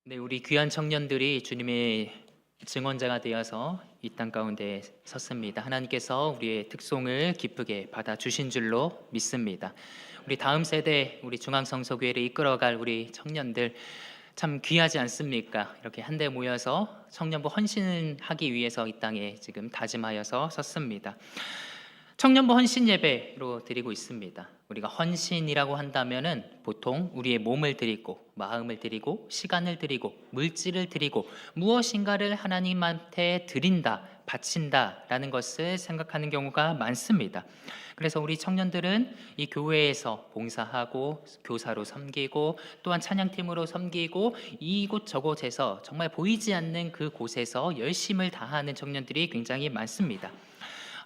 네, 우리 귀한 청년들이 주님의 증언자가 되어서 이 땅 가운데 섰습니다. 하나님께서 우리의 특송을 기쁘게 받아 주신 줄로 믿습니다. 우리 다음 세대, 우리 중앙성서교회를 이끌어갈 우리 청년들 참 귀하지 않습니까? 이렇게 한데 모여서 청년부 헌신하기 위해서 이 땅에 지금 다짐하여서 섰습니다. 청년부 헌신 예배로 드리고 있습니다. 우리가 헌신이라고 한다면은 보통 우리의 몸을 드리고 마음을 드리고 시간을 드리고 물질을 드리고 무엇인가를 하나님한테 드린다, 바친다라는 것을 생각하는 경우가 많습니다. 그래서 우리 청년들은 이 교회에서 봉사하고 교사로 섬기고 또한 찬양팀으로 섬기고 이곳저곳에서 정말 보이지 않는 그 곳에서 열심을 다하는 청년들이 굉장히 많습니다.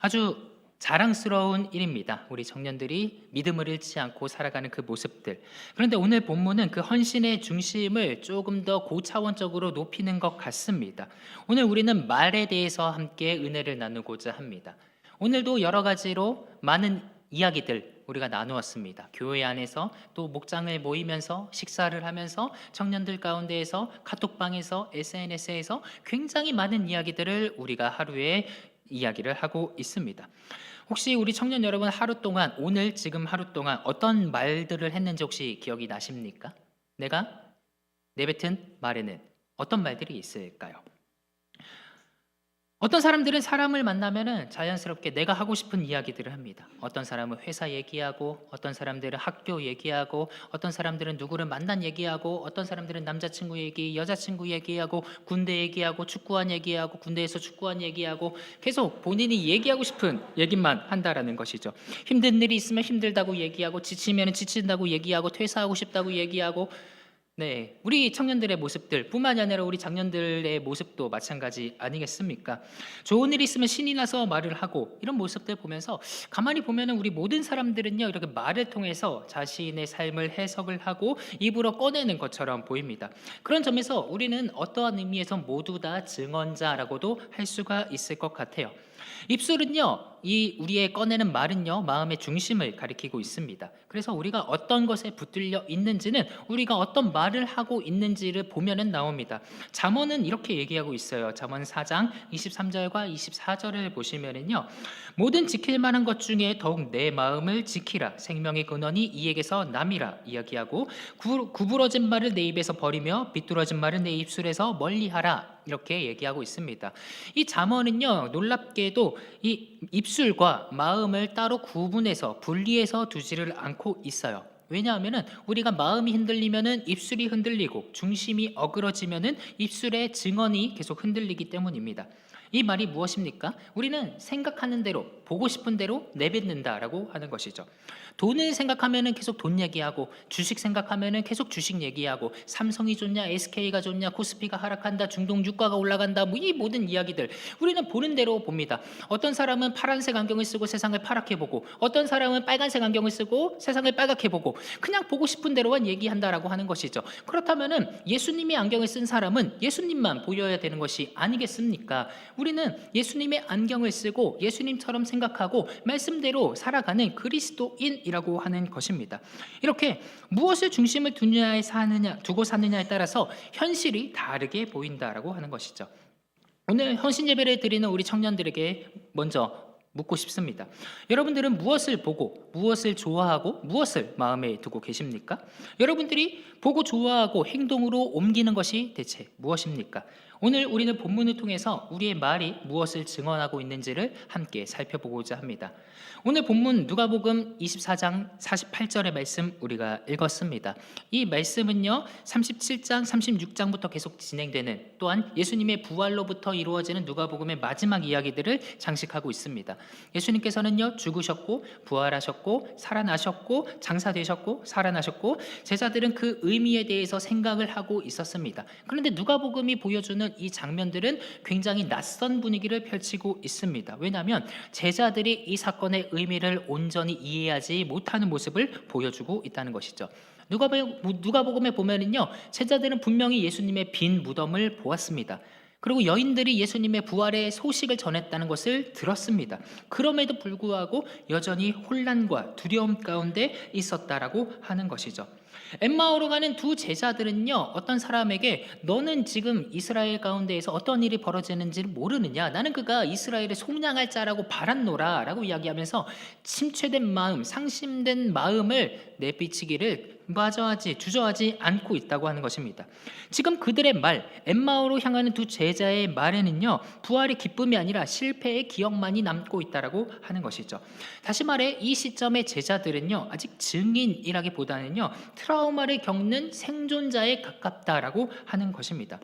아주 자랑스러운 일입니다. 우리 청년들이 믿음을 잃지 않고 살아가는 그 모습들. 그런데 오늘 본문은 그 헌신의 중심을 조금 더 고차원적으로 높이는 것 같습니다. 오늘 우리는 말에 대해서 함께 은혜를 나누고자 합니다. 오늘도 여러 가지로 많은 이야기들 우리가 나누었습니다. 교회 안에서 또 목장을 모이면서 식사를 하면서 청년들 가운데에서 카톡방에서 SNS에서 굉장히 많은 이야기들을 우리가 하루에 이야기를 하고 있습니다. 혹시 우리 청년 여러분 하루 동안 오늘 지금 하루 동안 어떤 말들을 했는지 혹시 기억이 나십니까? 내가 내뱉은 말에는 어떤 말들이 있을까요? 어떤 사람들은 사람을 만나면은 자연스럽게 내가 하고 싶은 이야기들을 합니다. 어떤 사람은 회사 얘기하고, 어떤 사람들은 학교 얘기하고, 어떤 사람들은 누구를 만난 얘기하고, 어떤 사람들은 남자친구 얘기, 여자친구 얘기하고, 군대 얘기하고, 축구한 얘기하고, 군대에서 축구한 얘기하고, 계속 본인이 얘기하고 싶은 얘기만 한다라는 것이죠. 힘든 일이 있으면 힘들다고 얘기하고, 지치면 지친다고 얘기하고, 퇴사하고 싶다고 얘기하고, 네, 우리 청년들의 모습들 뿐만이 아니라 우리 장년들의 모습도 마찬가지 아니겠습니까? 좋은 일이 있으면 신이 나서 말을 하고 이런 모습들 보면서 가만히 보면은 우리 모든 사람들은요 이렇게 말을 통해서 자신의 삶을 해석을 하고 입으로 꺼내는 것처럼 보입니다. 그런 점에서 우리는 어떠한 의미에서 모두 다 증언자라고도 할 수가 있을 것 같아요. 입술은요, 이 우리의 꺼내는 말은요, 마음의 중심을 가리키고 있습니다. 그래서 우리가 어떤 것에 붙들려 있는지는 우리가 어떤 말을 하고 있는지를 보면은 나옵니다. 잠언은 이렇게 얘기하고 있어요. 잠언 4장 23절과 24절을 보시면은요, 모든 지킬 만한 것 중에 더욱 내 마음을 지키라. 생명의 근원이 이에게서 남이라 이야기하고 구부러진 말을 내 입에서 버리며 비뚤어진 말을 내 입술에서 멀리하라. 이렇게 얘기하고 있습니다. 이 잠언은요 놀랍게도 이 입술과 마음을 따로 구분해서 분리해서 두지를 않고 있어요. 왜냐하면은 우리가 마음이 흔들리면은 입술이 흔들리고 중심이 어그러지면은 입술의 증언이 계속 흔들리기 때문입니다. 이 말이 무엇입니까? 우리는 생각하는 대로 보고 싶은 대로 내뱉는다라고 하는 것이죠. 돈을 생각하면은 계속 돈 얘기하고 주식 생각하면은 계속 주식 얘기하고 삼성이 좋냐 SK가 좋냐 코스피가 하락한다 중동 유가가 올라간다 뭐 이 모든 이야기들 우리는 보는 대로 봅니다. 어떤 사람은 파란색 안경을 쓰고 세상을 파랗게 보고 어떤 사람은 빨간색 안경을 쓰고 세상을 빨갛게 보고 그냥 보고 싶은 대로만 얘기한다라고 하는 것이죠. 그렇다면은 예수님이 안경을 쓴 사람은 예수님만 보여야 되는 것이 아니겠습니까? 우리는 예수님의 안경을 쓰고 예수님처럼 생각하고 말씀대로 살아가는 그리스도인이라고 하는 것입니다. 이렇게 무엇을 중심을 두고 사느냐에 따라서 현실이 다르게 보인다라고 하는 것이죠. 오늘 헌신 예배를 드리는 우리 청년들에게 먼저 묻고 싶습니다. 여러분들은 무엇을 보고 무엇을 좋아하고 무엇을 마음에 두고 계십니까? 여러분들이 보고 좋아하고 행동으로 옮기는 것이 대체 무엇입니까? 오늘 우리는 본문을 통해서 우리의 말이 무엇을 증언하고 있는지를 함께 살펴보고자 합니다. 오늘 본문 누가복음 24장 48절의 말씀 우리가 읽었습니다. 이 말씀은요 37장 36장부터 계속 진행되는 또한 예수님의 부활로부터 이루어지는 누가복음의 마지막 이야기들을 장식하고 있습니다. 예수님께서는요 죽으셨고 부활하셨고 살아나셨고 장사되셨고 살아나셨고 제자들은 그 의미에 대해서 생각을 하고 있었습니다. 그런데 누가복음이 보여주는 이 장면들은 굉장히 낯선 분위기를 펼치고 있습니다. 왜냐하면 제자들이 이 사건의 의미를 온전히 이해하지 못하는 모습을 보여주고 있다는 것이죠. 누가복음에 보면은요 제자들은 분명히 예수님의 빈 무덤을 보았습니다. 그리고 여인들이 예수님의 부활의 소식을 전했다는 것을 들었습니다. 그럼에도 불구하고 여전히 혼란과 두려움 가운데 있었다라고 하는 것이죠. 엠마오로 가는 두 제자들은요, 어떤 사람에게 너는 지금 이스라엘 가운데에서 어떤 일이 벌어지는지를 모르느냐? 나는 그가 이스라엘의 속량할 자라고 바랐노라 라고 이야기하면서 침체된 마음, 상심된 마음을 내비치기를 주저하지 않고 있다고 하는 것입니다. 지금 그들의 말, 엠마오로 향하는 두 제자의 말에는요, 부활의 기쁨이 아니라 실패의 기억만이 남고 있다라고 하는 것이죠. 다시 말해 이 시점의 제자들은요, 아직 증인이라기보다는요, 트라우마를 겪는 생존자에 가깝다라고 하는 것입니다.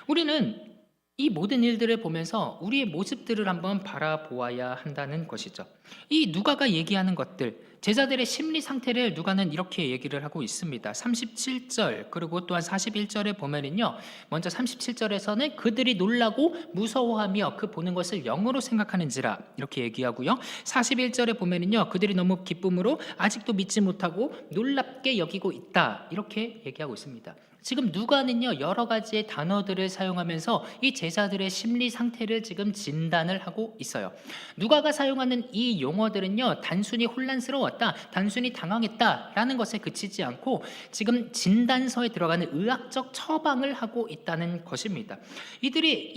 우리는 이 모든 일들을 보면서 우리의 모습들을 한번 바라보아야 한다는 것이죠. 이 누가가 얘기하는 것들, 제자들의 심리 상태를 누가는 이렇게 얘기를 하고 있습니다. 37절 그리고 또한 41절에 보면은요, 먼저 37절에서는 그들이 놀라고 무서워하며 그 보는 것을 영으로 생각하는지라 이렇게 얘기하고요, 41절에 보면은요, 그들이 너무 기쁨으로 아직도 믿지 못하고 놀랍게 여기고 있다 이렇게 얘기하고 있습니다. 지금 누가는요, 여러 가지의 단어들을 사용하면서 이 제자들의 심리 상태를 지금 진단을 하고 있어요. 누가가 사용하는 이 용어들은요, 단순히 혼란스러웠다, 단순히 당황했다라는 것에 그치지 않고 지금 진단서에 들어가는 의학적 처방을 하고 있다는 것입니다. 이들이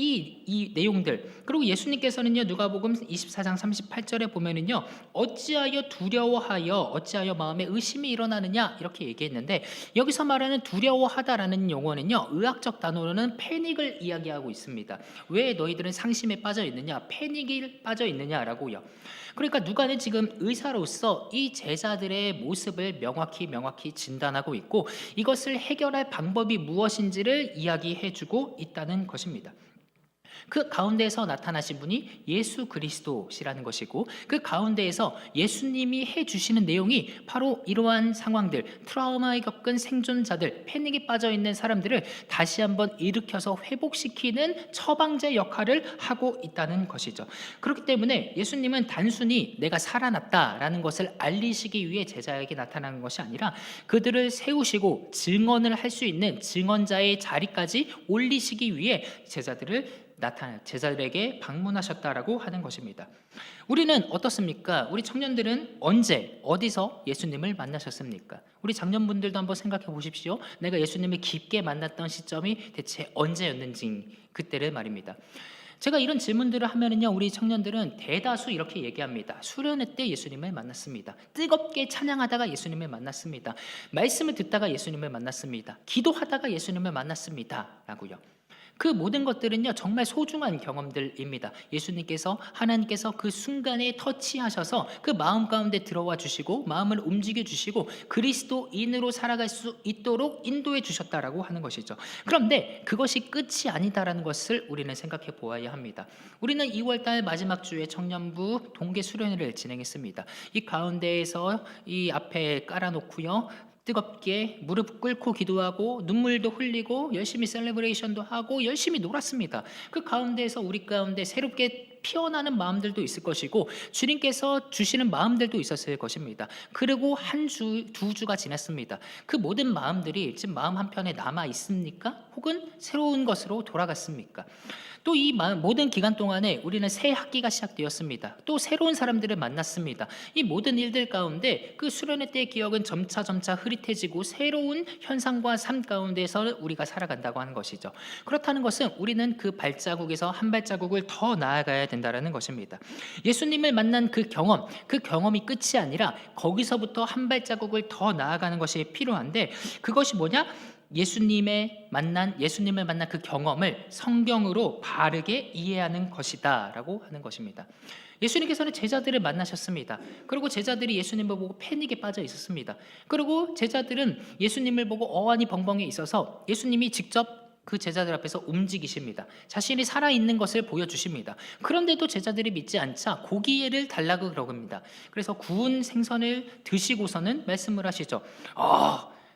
이 내용들, 그리고 예수님께서는요, 누가복음 24장 38절에 보면은요, 어찌하여 두려워하여 어찌하여 마음에 의심이 일어나느냐 이렇게 얘기했는데, 여기서 말하는 두려워하다 라는 용어는요, 의학적 단어로는 패닉을 이야기하고 있습니다. 왜 너희들은 상심에 빠져 있느냐, 패닉에 빠져 있느냐라고요. 그러니까 누가는 지금 의사로서 이 제자들의 모습을 명확히 진단하고 있고, 이것을 해결할 방법이 무엇인지를 이야기해주고 있다는 것입니다. 그 가운데에서 나타나신 분이 예수 그리스도시라는 것이고, 그 가운데에서 예수님이 해주시는 내용이 바로 이러한 상황들, 트라우마에 겪은 생존자들, 패닉에 빠져있는 사람들을 다시 한번 일으켜서 회복시키는 처방제 역할을 하고 있다는 것이죠. 그렇기 때문에 예수님은 단순히 내가 살아났다라는 것을 알리시기 위해 제자에게 나타나는 것이 아니라 그들을 세우시고 증언을 할 수 있는 증언자의 자리까지 올리시기 위해 제자들에게 방문하셨다라고 하는 것입니다. 우리는 어떻습니까? 우리 청년들은 언제 어디서 예수님을 만나셨습니까? 우리 장년분들도 한번 생각해 보십시오. 내가 예수님을 깊게 만났던 시점이 대체 언제였는지, 그때를 말입니다. 제가 이런 질문들을 하면은요, 우리 청년들은 대다수 이렇게 얘기합니다. 수련회 때 예수님을 만났습니다. 뜨겁게 찬양하다가 예수님을 만났습니다. 말씀을 듣다가 예수님을 만났습니다. 기도하다가 예수님을 만났습니다 라고요. 그 모든 것들은요, 정말 소중한 경험들입니다. 하나님께서 그 순간에 터치하셔서 그 마음 가운데 들어와 주시고 마음을 움직여 주시고 그리스도인으로 살아갈 수 있도록 인도해 주셨다라고 하는 것이죠. 그런데 그것이 끝이 아니다라는 것을 우리는 생각해 보아야 합니다. 우리는 2월달 마지막 주에 청년부 동계 수련회를 진행했습니다. 이 가운데에서 이 앞에 깔아놓고요, 뜨겁게 무릎 꿇고 기도하고 눈물도 흘리고 열심히 셀레브레이션도 하고 열심히 놀았습니다. 그 가운데에서 우리 가운데 새롭게 피어나는 마음들도 있을 것이고 주님께서 주시는 마음들도 있었을 것입니다. 그리고 한 주, 두 주가 지났습니다. 그 모든 마음들이 지금 마음 한편에 남아 있습니까? 혹은 새로운 것으로 돌아갔습니까? 또 이 모든 기간 동안에 우리는 새 학기가 시작되었습니다. 또 새로운 사람들을 만났습니다. 이 모든 일들 가운데 그 수련회 때의 기억은 점차 흐릿해지고 새로운 현상과 삶 가운데서 우리가 살아간다고 하는 것이죠. 그렇다는 것은 우리는 그 발자국에서 한 발자국을 더 나아가야 된다는 것입니다. 예수님을 만난 그 경험이 끝이 아니라 거기서부터 한 발자국을 더 나아가는 것이 필요한데, 그것이 뭐냐? 예수님을 만난 그 경험을 성경으로 바르게 이해하는 것이다 라고 하는 것입니다. 예수님께서는 제자들을 만나셨습니다. 그리고 제자들이 예수님을 보고 패닉에 빠져 있었습니다. 그리고 제자들은 예수님을 보고 어안이 벙벙해 있어서 예수님이 직접 그 제자들 앞에서 움직이십니다. 자신이 살아있는 것을 보여주십니다. 그런데도 제자들이 믿지 않자 고기를 달라고 그러겁니다. 그래서 구운 생선을 드시고서는 말씀을 하시죠.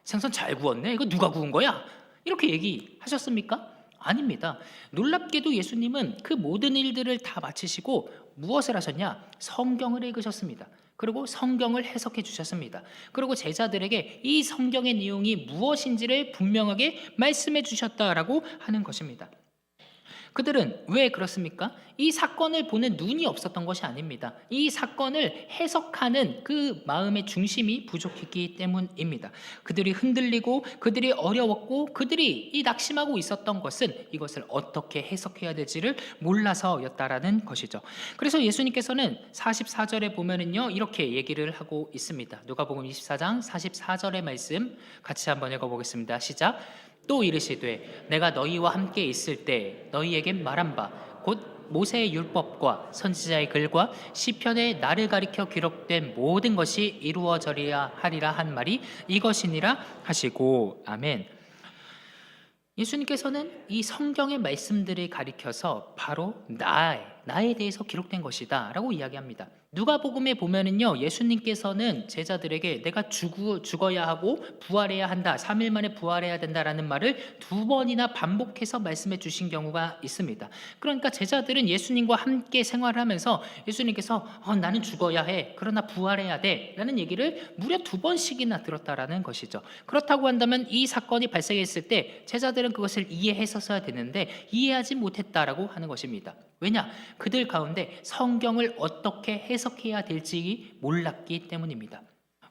생선 잘 구웠네. 이거 누가 구운 거야? 이렇게 얘기하셨습니까? 아닙니다. 놀랍게도 예수님은 그 모든 일들을 다 마치시고 무엇을 하셨냐? 성경을 읽으셨습니다. 그리고 성경을 해석해 주셨습니다. 그리고 제자들에게 이 성경의 내용이 무엇인지를 분명하게 말씀해 주셨다라고 하는 것입니다. 그들은 왜 그렇습니까? 이 사건을 보는 눈이 없었던 것이 아닙니다. 이 사건을 해석하는 그 마음의 중심이 부족했기 때문입니다. 그들이 흔들리고 그들이 어려웠고 그들이 이 낙심하고 있었던 것은 이것을 어떻게 해석해야 될지를 몰라서였다라는 것이죠. 그래서 예수님께서는 44절에 보면은요, 이렇게 얘기를 하고 있습니다. 누가복음 24장 44절의 말씀 같이 한번 읽어보겠습니다. 시작. 또 이르시되 내가 너희와 함께 있을 때 너희에게 말한 바 곧 모세의 율법과 선지자의 글과 시편에 나를 가리켜 기록된 모든 것이 이루어져야 하리라 한 말이 이것이니라 하시고. 아멘. 예수님께서는 이 성경의 말씀들을 가리켜서 바로 나에 대해서 기록된 것이다 라고 이야기합니다. 누가복음에 보면은요, 예수님께서는 제자들에게 내가 죽어야 하고 부활해야 한다, 3일 만에 부활해야 된다라는 말을 2번이나 반복해서 말씀해 주신 경우가 있습니다. 그러니까 제자들은 예수님과 함께 생활하면서 예수님께서 나는 죽어야 해, 그러나 부활해야 돼 라는 얘기를 무려 2번씩이나 들었다라는 것이죠. 그렇다고 한다면 이 사건이 발생했을 때 제자들은 그것을 이해했었어야 되는데 이해하지 못했다라고 하는 것입니다. 왜냐? 그들 가운데 성경을 어떻게 해석해야 될지 몰랐기 때문입니다.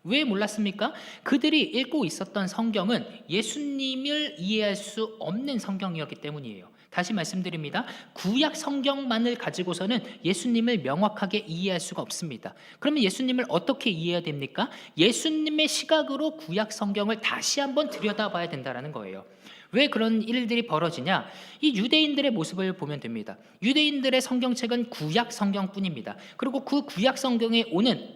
왜 몰랐습니까? 그들이 읽고 있었던 성경은 예수님을 이해할 수 없는 성경이었기 때문이에요. 다시 말씀드립니다. 구약 성경만을 가지고서는 예수님을 명확하게 이해할 수가 없습니다. 그러면 예수님을 어떻게 이해해야 됩니까? 예수님의 시각으로 구약 성경을 다시 한번 들여다봐야 된다는 거예요. 왜 그런 일들이 벌어지냐? 이 유대인들의 모습을 보면 됩니다. 유대인들의 성경책은 구약 성경뿐입니다. 그리고 그 구약 성경에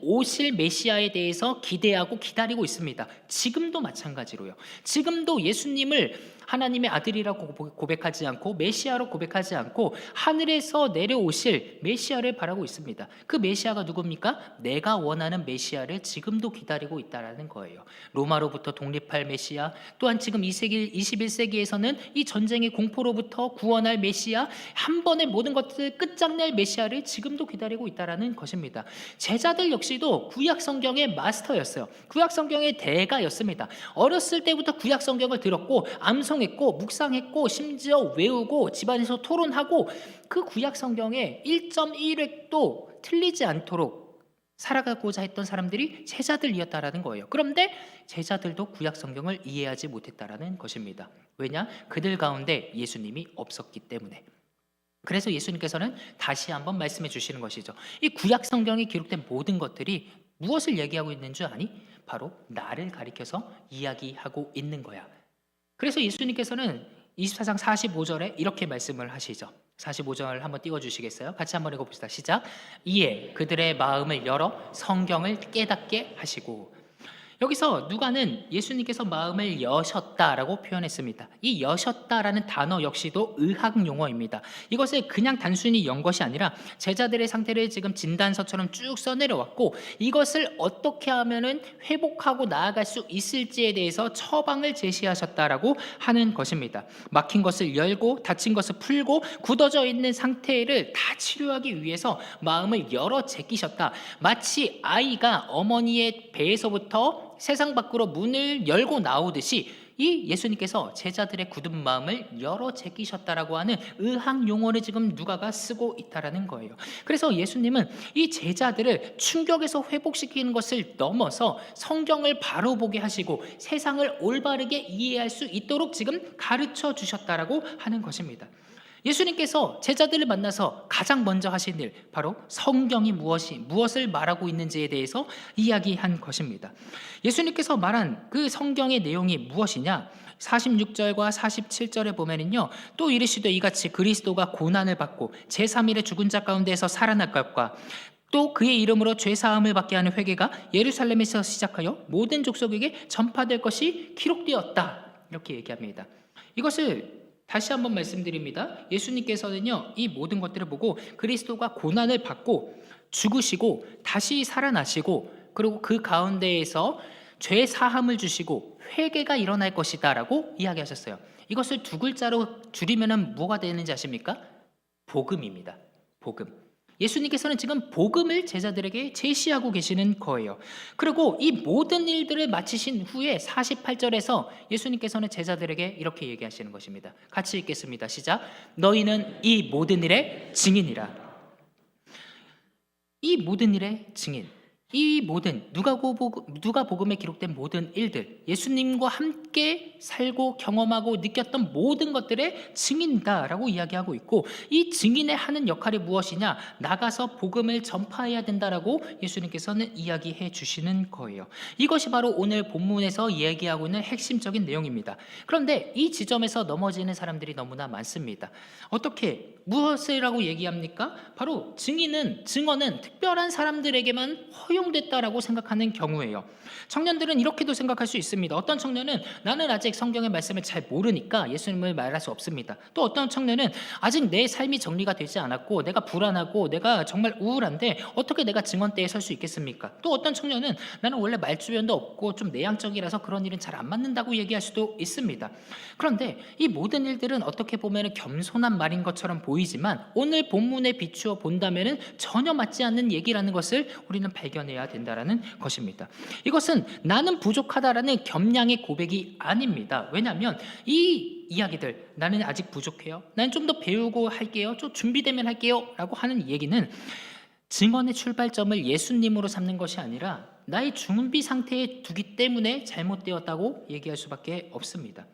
오실 메시아에 대해서 기대하고 기다리고 있습니다. 지금도 마찬가지로요. 지금도 예수님을 하나님의 아들이라고 고백하지 않고 메시아로 고백하지 않고 하늘에서 내려오실 메시아를 바라고 있습니다. 그 메시아가 누굽니까? 내가 원하는 메시아를 지금도 기다리고 있다는 거예요. 로마로부터 독립할 메시아, 또한 지금 21세기에서는 이 전쟁의 공포로부터 구원할 메시아, 한 번에 모든 것들을 끝장낼 메시아를 지금도 기다리고 있다는 것입니다. 제자들 역시도 구약 성경의 마스터였어요. 구약 성경의 대가였습니다. 어렸을 때부터 구약 성경을 들었고 암송했고 묵상했고 심지어 외우고 집안에서 토론하고 그 구약 성경에 1.1획도 틀리지 않도록 살아가고자 했던 사람들이 제자들이었다라는 거예요. 그런데 제자들도 구약 성경을 이해하지 못했다라는 것입니다. 왜냐? 그들 가운데 예수님이 없었기 때문에. 그래서 예수님께서는 다시 한번 말씀해 주시는 것이죠. 이 구약 성경에 기록된 모든 것들이 무엇을 얘기하고 있는 줄 아니? 바로 나를 가리켜서 이야기하고 있는 거야. 그래서 예수님께서는 24장 45절에 이렇게 말씀을 하시죠. 45절 한번 띄워주시겠어요? 같이 한번 읽어봅시다. 시작. 이에 그들의 마음을 열어 성경을 깨닫게 하시고. 여기서 누가는 예수님께서 마음을 여셨다라고 표현했습니다. 이 여셨다라는 단어 역시도 의학 용어입니다. 이것을 그냥 단순히 연 것이 아니라 제자들의 상태를 지금 진단서처럼 쭉 써내려왔고 이것을 어떻게 하면은 회복하고 나아갈 수 있을지에 대해서 처방을 제시하셨다라고 하는 것입니다. 막힌 것을 열고 다친 것을 풀고 굳어져 있는 상태를 다 치료하기 위해서 마음을 열어 제끼셨다. 마치 아이가 어머니의 배에서부터 세상 밖으로 문을 열고 나오듯이 이 예수님께서 제자들의 굳은 마음을 열어 제끼셨다라고 하는 의학 용어를 지금 누가가 쓰고 있다라는 거예요. 그래서 예수님은 이 제자들을 충격에서 회복시키는 것을 넘어서 성경을 바로 보게 하시고 세상을 올바르게 이해할 수 있도록 지금 가르쳐 주셨다라고 하는 것입니다. 예수님께서 제자들을 만나서 가장 먼저 하신 일, 바로 성경이 무엇을 말하고 있는지에 대해서 이야기한 것입니다. 예수님께서 말한 그 성경의 내용이 무엇이냐? 46절과 47절에 보면은요, 또 이르시되 이같이 그리스도가 고난을 받고 제3일에 죽은 자 가운데에서 살아날 것과 또 그의 이름으로 죄 사함을 받게 하는 회개가 예루살렘에서 시작하여 모든 족속에게 전파될 것이 기록되었다. 이렇게 얘기합니다. 이것을 다시 한번 말씀드립니다. 예수님께서는요, 이 모든 것들을 보고 그리스도가 고난을 받고 죽으시고 다시 살아나시고 그리고 그 가운데에서 죄 사함을 주시고 회개가 일어날 것이다 라고 이야기하셨어요. 이것을 2글자로 줄이면 뭐가 되는지 아십니까? 복음입니다. 복음. 예수님께서는 지금 복음을 제자들에게 제시하고 계시는 거예요. 그리고 이 모든 일들을 마치신 후에 48절에서 예수님께서는 제자들에게 이렇게 얘기하시는 것입니다. 같이 읽겠습니다. 시작. 너희는 이 모든 일의 증인이라. 이 모든 일의 증인, 이 모든 누가복음에 기록된 모든 일들, 예수님과 함께 살고 경험하고 느꼈던 모든 것들의 증인이다라고 이야기하고 있고, 이 증인의 하는 역할이 무엇이냐? 나가서 복음을 전파해야 된다라고 예수님께서는 이야기해 주시는 거예요. 이것이 바로 오늘 본문에서 이야기하고 있는 핵심적인 내용입니다. 그런데 이 지점에서 넘어지는 사람들이 너무나 많습니다. 어떻게 무엇이라고 얘기합니까? 바로 증언은 특별한 사람들에게만 허용됐다라고 생각하는 경우예요. 청년들은 이렇게도 생각할 수 있습니다. 어떤 청년은 나는 아직 성경의 말씀을 잘 모르니까 예수님을 말할 수 없습니다. 또 어떤 청년은 아직 내 삶이 정리가 되지 않았고 내가 불안하고 내가 정말 우울한데 어떻게 내가 증언대에 설 수 있겠습니까? 또 어떤 청년은 나는 원래 말주변도 없고 좀 내향적이라서 그런 일은 잘 안 맞는다고 얘기할 수도 있습니다. 그런데 이 모든 일들은 어떻게 보면 겸손한 말인 것처럼 보이지만 오늘 본문에 비추어 본다면 전혀 맞지 않는 얘기라는 것을 우리는 발견해야 된다는 것입니다. 이것은 나는 부족하다라는 겸양의 고백이 아닙니다. 왜냐하면 이 이야기들, 나는 아직 부족해요, 나는 좀 더 배우고 할게요, 좀 준비되면 할게요 라고 하는 얘기는 증언의 출발점을 예수님으로 삼는 것이 아니라 나의 준비 상태에 두기 때문에 잘못되었다고 얘기할 수밖에 없습니다.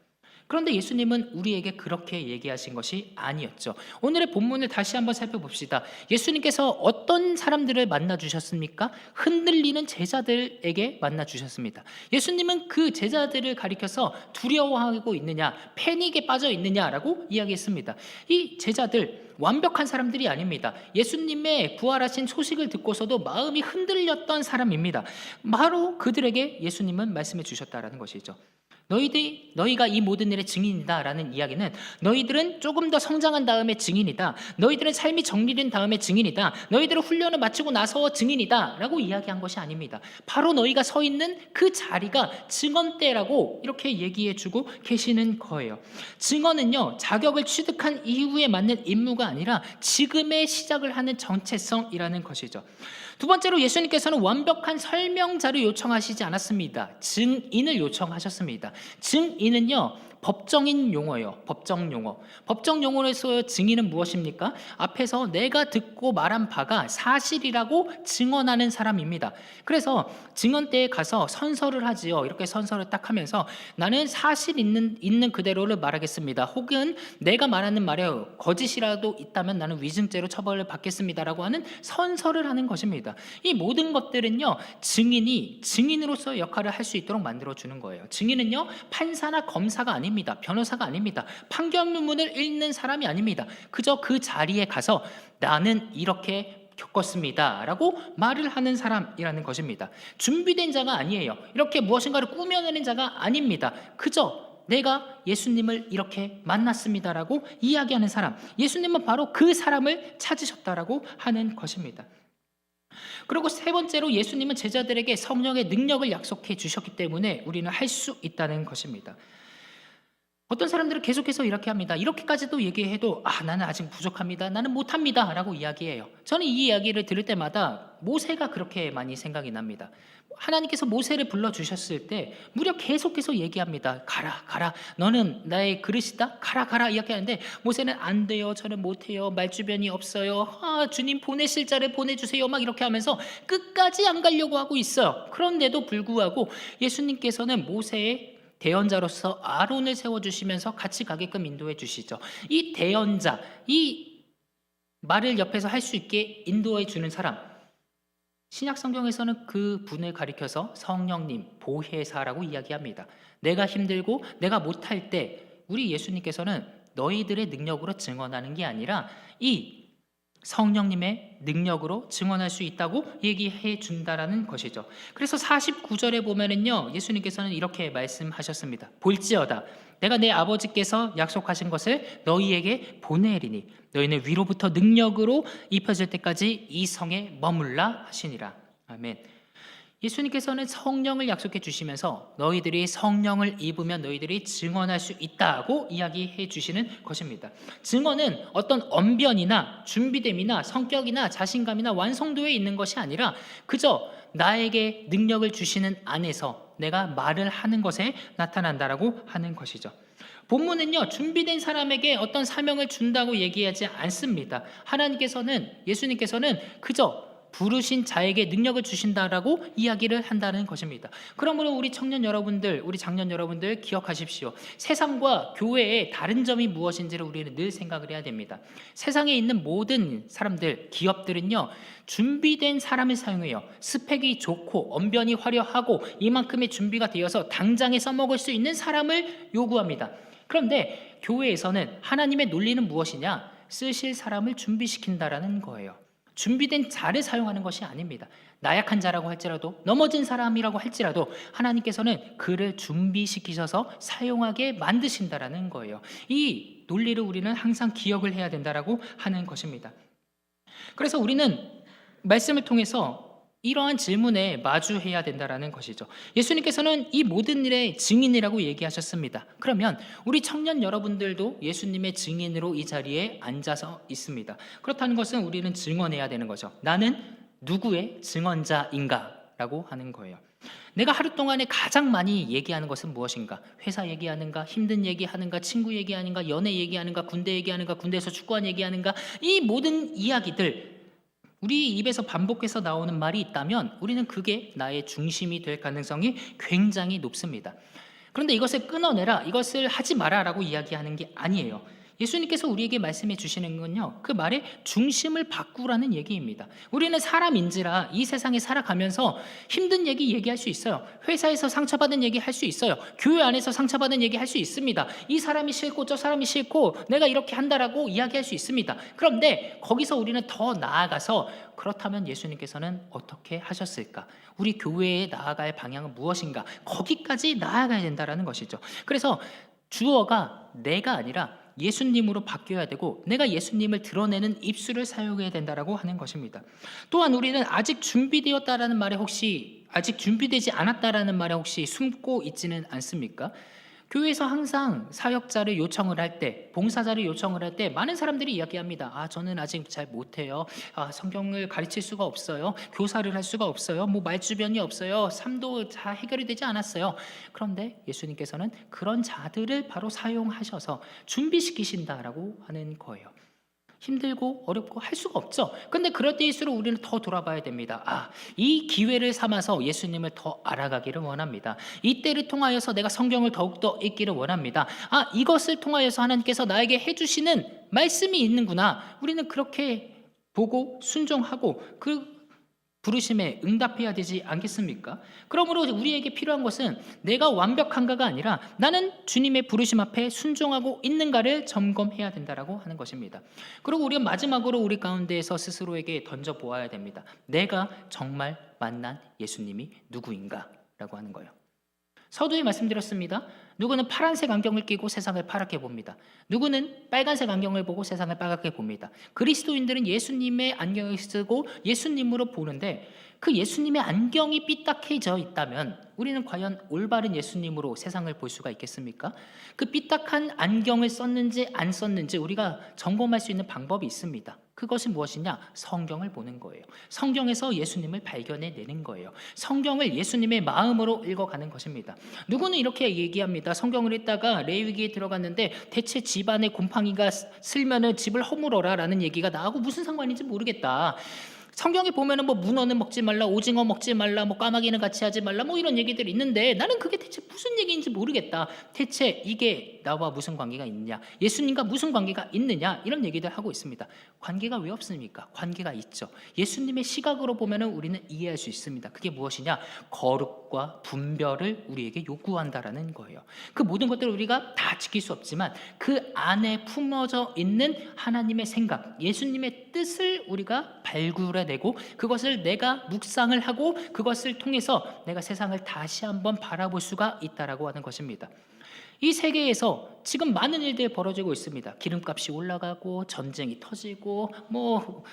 그런데 예수님은 우리에게 그렇게 얘기하신 것이 아니었죠. 오늘의 본문을 다시 한번 살펴봅시다. 예수님께서 어떤 사람들을 만나주셨습니까? 흔들리는 제자들에게 만나주셨습니다. 예수님은 그 제자들을 가리켜서 두려워하고 있느냐, 패닉에 빠져 있느냐라고 이야기했습니다. 이 제자들 완벽한 사람들이 아닙니다. 예수님의 부활하신 소식을 듣고서도 마음이 흔들렸던 사람입니다. 바로 그들에게 예수님은 말씀해 주셨다라는 것이죠. 너희가 이 모든 일의 증인이다 라는 이야기는 너희들은 조금 더 성장한 다음에 증인이다, 너희들은 삶이 정리된 다음에 증인이다, 너희들은 훈련을 마치고 나서 증인이다 라고 이야기한 것이 아닙니다. 바로 너희가 서 있는 그 자리가 증언대라고 이렇게 얘기해 주고 계시는 거예요. 증언은요, 자격을 취득한 이후에 맞는 임무가 아니라 지금의 시작을 하는 정체성이라는 것이죠. 두 번째로 예수님께서는 완벽한 설명자를 요청하시지 않았습니다. 증인을 요청하셨습니다. 증인은요, 법정인 용어예요. 법정 용어. 법정 용어에서 증인은 무엇입니까? 앞에서 내가 듣고 말한 바가 사실이라고 증언하는 사람입니다. 그래서 증언대에 가서 선서를 하지요. 이렇게 선서를 딱 하면서 나는 사실 있는 그대로를 말하겠습니다. 혹은 내가 말하는 말에 거짓이라도 있다면 나는 위증죄로 처벌을 받겠습니다라고 하는 선서를 하는 것입니다. 이 모든 것들은요, 증인이 증인으로서 역할을 할 수 있도록 만들어주는 거예요. 증인은요, 판사나 검사가 아닙니다. 변호사가 아닙니다. 판결문을 읽는 사람이 아닙니다. 그저 그 자리에 가서 나는 이렇게 겪었습니다 라고 말을 하는 사람이라는 것입니다. 준비된 자가 아니에요. 이렇게 무엇인가를 꾸며내는 자가 아닙니다. 그저 내가 예수님을 이렇게 만났습니다라고 이야기하는 사람, 예수님은 바로 그 사람을 찾으셨다라고 하는 것입니다. 그리고 세 번째로 예수님은 제자들에게 성령의 능력을 약속해 주셨기 때문에 우리는 할 수 있다는 것입니다. 어떤 사람들은 계속해서 이렇게 합니다. 이렇게까지도 얘기해도 나는 아직 부족합니다, 나는 못합니다 라고 이야기해요. 저는 이 이야기를 들을 때마다 모세가 그렇게 많이 생각이 납니다. 하나님께서 모세를 불러주셨을 때 무려 계속해서 얘기합니다. 가라 너는 나의 그릇이다, 가라 이렇게 하는데 모세는 안 돼요, 저는 못해요, 말주변이 없어요, 주님 보내실 자를 보내주세요 막 이렇게 하면서 끝까지 안 가려고 하고 있어요. 그런데도 불구하고 예수님께서는 모세의 대언자로서 아론을 세워주시면서 같이 가게끔 인도해 주시죠. 이 대언자, 이 말을 옆에서 할 수 있게 인도해 주는 사람, 신약 성경에서는 그 분을 가리켜서 성령님, 보혜사라고 이야기합니다. 내가 힘들고 내가 못할 때 우리 예수님께서는 너희들의 능력으로 증언하는 게 아니라 이 성령님의 능력으로 증언할 수 있다고 얘기해 준다라는 것이죠. 그래서 49절에 보면은요, 예수님께서는 이렇게 말씀하셨습니다. 볼지어다 내가 내 아버지께서 약속하신 것을 너희에게 보내리니 너희는 위로부터 능력으로 입혀질 때까지 이 성에 머물라 하시니라. 아멘. 예수님께서는 성령을 약속해 주시면서 너희들이 성령을 입으면 너희들이 증언할 수 있다고 이야기해 주시는 것입니다. 증언은 어떤 언변이나 준비됨이나 성격이나 자신감이나 완성도에 있는 것이 아니라 그저 나에게 능력을 주시는 안에서 내가 말을 하는 것에 나타난다라고 하는 것이죠. 본문은요, 준비된 사람에게 어떤 사명을 준다고 얘기하지 않습니다. 예수님께서는 그저 부르신 자에게 능력을 주신다라고 이야기를 한다는 것입니다. 그러므로 우리 청년 여러분들, 우리 장년 여러분들 기억하십시오. 세상과 교회의 다른 점이 무엇인지를 우리는 늘 생각을 해야 됩니다. 세상에 있는 모든 사람들, 기업들은요, 준비된 사람을 사용해요. 스펙이 좋고 언변이 화려하고 이만큼의 준비가 되어서 당장에 써먹을 수 있는 사람을 요구합니다. 그런데 교회에서는 하나님의 논리는 무엇이냐? 쓰실 사람을 준비시킨다라는 거예요. 준비된 자를 사용하는 것이 아닙니다. 나약한 자라고 할지라도 넘어진 사람이라고 할지라도 하나님께서는 그를 준비시키셔서 사용하게 만드신다라는 거예요. 이 논리를 우리는 항상 기억을 해야 된다라고 하는 것입니다. 그래서 우리는 말씀을 통해서 이러한 질문에 마주해야 된다라는 것이죠. 예수님께서는 이 모든 일의 증인이라고 얘기하셨습니다. 그러면 우리 청년 여러분들도 예수님의 증인으로 이 자리에 앉아서 있습니다. 그렇다는 것은 우리는 증언해야 되는 거죠. 나는 누구의 증언자인가? 라고 하는 거예요. 내가 하루 동안에 가장 많이 얘기하는 것은 무엇인가? 회사 얘기하는가? 힘든 얘기하는가? 친구 얘기하는가? 연애 얘기하는가? 군대 얘기하는가? 군대에서 축구한 얘기하는가? 이 모든 이야기들, 우리 입에서 반복해서 나오는 말이 있다면 우리는 그게 나의 중심이 될 가능성이 굉장히 높습니다. 그런데 이것을 끊어내라, 이것을 하지 마라라고 이야기하는 게 아니에요. 예수님께서 우리에게 말씀해 주시는 건요, 그 말의 중심을 바꾸라는 얘기입니다. 우리는 사람인지라 이 세상에 살아가면서 힘든 얘기 얘기할 수 있어요. 회사에서 상처받은 얘기 할 수 있어요. 교회 안에서 상처받은 얘기 할 수 있습니다. 이 사람이 싫고 저 사람이 싫고 내가 이렇게 한다라고 이야기할 수 있습니다. 그런데 거기서 우리는 더 나아가서, 그렇다면 예수님께서는 어떻게 하셨을까? 우리 교회에 나아갈 방향은 무엇인가? 거기까지 나아가야 된다는 것이죠. 그래서 주어가 내가 아니라 예수님으로 바뀌어야 되고, 내가 예수님을 드러내는 입술을 사용해야 된다라고 하는 것입니다. 또한 우리는 아직 준비되었다라는 말에 혹시, 아직 준비되지 않았다라는 말에 혹시 숨고 있지는 않습니까? 교회에서 항상 사역자를 요청을 할 때, 봉사자를 요청을 할 때 많은 사람들이 이야기합니다. 저는 아직 잘 못해요. 성경을 가르칠 수가 없어요. 교사를 할 수가 없어요. 말주변이 없어요. 삶도 잘 해결이 되지 않았어요. 그런데 예수님께서는 그런 자들을 바로 사용하셔서 준비시키신다라고 하는 거예요. 힘들고 어렵고 할 수가 없죠. 근데 그럴 때일수록 우리는 더 돌아봐야 됩니다. 이 기회를 삼아서 예수님을 더 알아가기를 원합니다. 이때를 통하여서 내가 성경을 더욱더 읽기를 원합니다. 이것을 통하여서 하나님께서 나에게 해주시는 말씀이 있는구나. 우리는 그렇게 보고 순종하고 그 부르심에 응답해야 되지 않겠습니까? 그러므로 우리에게 필요한 것은 내가 완벽한가가 아니라 나는 주님의 부르심 앞에 순종하고 있는가를 점검해야 된다라고 하는 것입니다. 그리고 우리가 마지막으로 우리 가운데에서 스스로에게 던져보아야 됩니다. 내가 정말 만난 예수님이 누구인가라고 하는 거예요. 서두에 말씀드렸습니다. 누구는 파란색 안경을 끼고 세상을 파랗게 봅니다. 누구는 빨간색 안경을 보고 세상을 빨갛게 봅니다. 그리스도인들은 예수님의 안경을 쓰고 예수님으로 보는데, 그 예수님의 안경이 삐딱해져 있다면 우리는 과연 올바른 예수님으로 세상을 볼 수가 있겠습니까? 그 삐딱한 안경을 썼는지 안 썼는지 우리가 점검할 수 있는 방법이 있습니다. 그것이 무엇이냐? 성경을 보는 거예요. 성경에서 예수님을 발견해내는 거예요. 성경을 예수님의 마음으로 읽어가는 것입니다. 누구는 이렇게 얘기합니다. 성경을 읽다가 레위기에 들어갔는데 대체 집안에 곰팡이가 슬면은 집을 허물어라 라는 얘기가 나하고 무슨 상관인지 모르겠다. 성경에 보면은 문어는 먹지 말라, 오징어 먹지 말라, 까마귀는 같이 하지 말라, 이런 얘기들이 있는데 나는 그게 대체 무슨 얘기인지 모르겠다. 대체 이게 나와 무슨 관계가 있느냐, 예수님과 무슨 관계가 있느냐, 이런 얘기들 하고 있습니다. 관계가 왜 없습니까? 관계가 있죠. 예수님의 시각으로 보면은 우리는 이해할 수 있습니다. 그게 무엇이냐? 거룩과 분별을 우리에게 요구한다라는 거예요. 그 모든 것들을 우리가 다 지킬 수 없지만 그 안에 품어져 있는 하나님의 생각, 예수님의 뜻을 우리가 발굴해내고 그것을 내가 묵상을 하고 그것을 통해서 내가 세상을 다시 한번 바라볼 수가 있다라고 하는 것입니다. 이 세계에서 지금 많은 일들이 벌어지고 있습니다. 기름값이 올라가고 전쟁이 터지고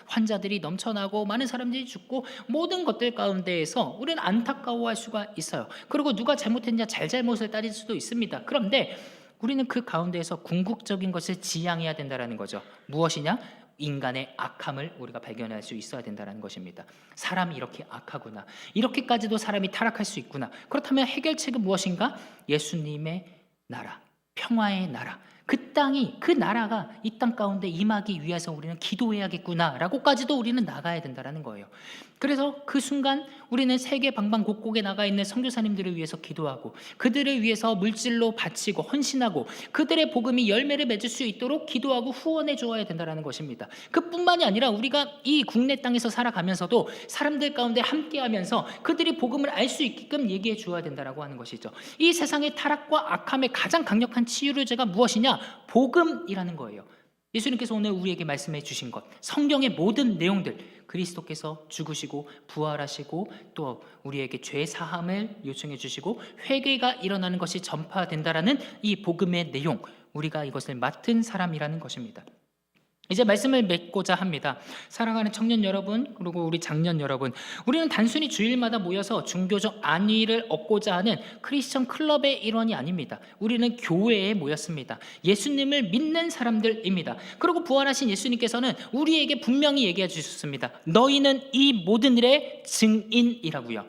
환자들이 넘쳐나고 많은 사람들이 죽고 모든 것들 가운데에서 우리는 안타까워할 수가 있어요. 그리고 누가 잘못했냐 잘잘못을 따질 수도 있습니다. 그런데 우리는 그 가운데에서 궁극적인 것을 지향해야 된다는 거죠. 무엇이냐? 인간의 악함을 우리가 발견할 수 있어야 된다는 것입니다. 사람이 이렇게 악하구나, 이렇게까지도 사람이 타락할 수 있구나. 그렇다면 해결책은 무엇인가? 예수님의 나라, 평화의 나라, 그 나라가 이 땅 가운데 임하기 위해서 우리는 기도해야겠구나라고까지도 우리는 나가야 된다는 거예요. 그래서 그 순간 우리는 세계 방방곡곡에 나가 있는 선교사님들을 위해서 기도하고, 그들을 위해서 물질로 바치고 헌신하고, 그들의 복음이 열매를 맺을 수 있도록 기도하고 후원해 주어야 된다는 것입니다. 그뿐만이 아니라 우리가 이 국내 땅에서 살아가면서도 사람들 가운데 함께하면서 그들이 복음을 알 수 있게끔 얘기해 주어야 된다고 하는 것이죠. 이 세상의 타락과 악함의 가장 강력한 치유제가 무엇이냐? 복음이라는 거예요. 예수님께서 오늘 우리에게 말씀해 주신 것, 성경의 모든 내용들, 그리스도께서 죽으시고 부활하시고 또 우리에게 죄 사함을 요청해 주시고 회개가 일어나는 것이 전파된다라는 이 복음의 내용, 우리가 이것을 맡은 사람이라는 것입니다. 이제 말씀을 맺고자 합니다. 사랑하는 청년 여러분, 그리고 우리 장년 여러분, 우리는 단순히 주일마다 모여서 종교적 안위를 얻고자 하는 크리스천 클럽의 일원이 아닙니다. 우리는 교회에 모였습니다. 예수님을 믿는 사람들입니다. 그리고 부활하신 예수님께서는 우리에게 분명히 얘기해 주셨습니다. 너희는 이 모든 일의 증인이라고요.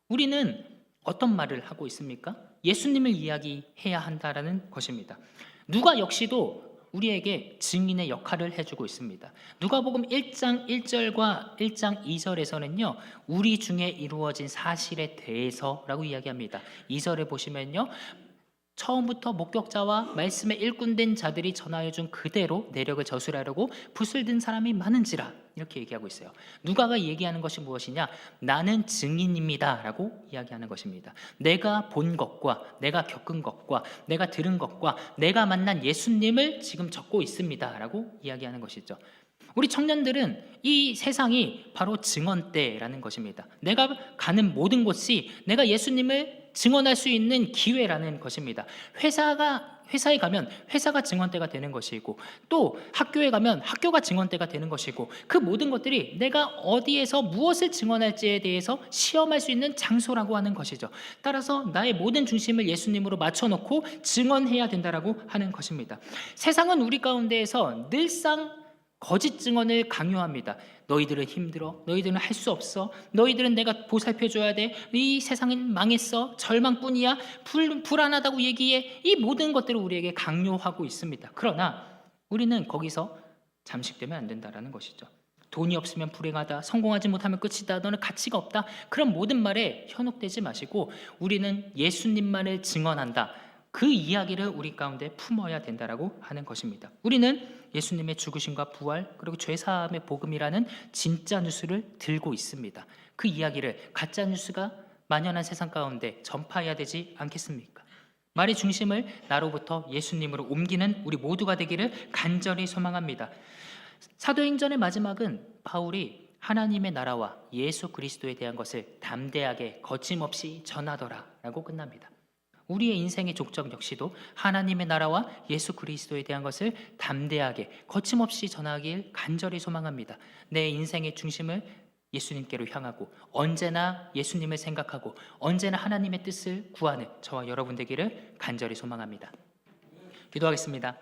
우리는 어떤 말을 하고 있습니까? 예수님을 이야기해야 한다라는 것입니다. 누가 역시도 우리에게 증인의 역할을 해주고 있습니다. 누가복음 1장 1절과 1장 2절에서는요, 우리 중에 이루어진 사실에 대해서라고 이야기합니다. 2절에 보시면요, 처음부터 목격자와 말씀에 일꾼된 자들이 전하여 준 그대로 내력을 저술하려고 붓을 든 사람이 많은지라, 이렇게 얘기하고 있어요. 누가가 얘기하는 것이 무엇이냐? 나는 증인입니다 라고 이야기하는 것입니다. 내가 본 것과 내가 겪은 것과 내가 들은 것과 내가 만난 예수님을 지금 적고 있습니다 라고 이야기하는 것이죠. 우리 청년들은 이 세상이 바로 증언대라는 것입니다. 내가 가는 모든 곳이 내가 예수님을 증언할 수 있는 기회라는 것입니다. 회사에 가면 회사가 증언대가 되는 것이고, 또 학교에 가면 학교가 증언대가 되는 것이고, 그 모든 것들이 내가 어디에서 무엇을 증언할지에 대해서 시험할 수 있는 장소라고 하는 것이죠. 따라서 나의 모든 중심을 예수님으로 맞춰놓고 증언해야 된다라고 하는 것입니다. 세상은 우리 가운데에서 늘상 거짓 증언을 강요합니다. 너희들은 힘들어, 너희들은 할 수 없어, 너희들은 내가 보살펴줘야 돼, 이 세상은 망했어, 절망뿐이야, 불안하다고 얘기해. 이 모든 것들을 우리에게 강요하고 있습니다. 그러나 우리는 거기서 잠식되면 안 된다는 것이죠. 돈이 없으면 불행하다, 성공하지 못하면 끝이다, 너는 가치가 없다, 그런 모든 말에 현혹되지 마시고 우리는 예수님만을 증언한다, 그 이야기를 우리 가운데 품어야 된다라고 하는 것입니다. 우리는 예수님의 죽으심과 부활, 그리고 죄사함의 복음이라는 진짜 뉴스를 들고 있습니다. 그 이야기를 가짜 뉴스가 만연한 세상 가운데 전파해야 되지 않겠습니까? 말의 중심을 나로부터 예수님으로 옮기는 우리 모두가 되기를 간절히 소망합니다. 사도행전의 마지막은 바울이 하나님의 나라와 예수 그리스도에 대한 것을 담대하게 거침없이 전하더라 라고 끝납니다. 우리의 인생의 족적 역시도 하나님의 나라와 예수 그리스도에 대한 것을 담대하게 거침없이 전하길 간절히 소망합니다. 내 인생의 중심을 예수님께로 향하고 언제나 예수님을 생각하고 언제나 하나님의 뜻을 구하는 저와 여러분 되기를 간절히 소망합니다. 기도하겠습니다.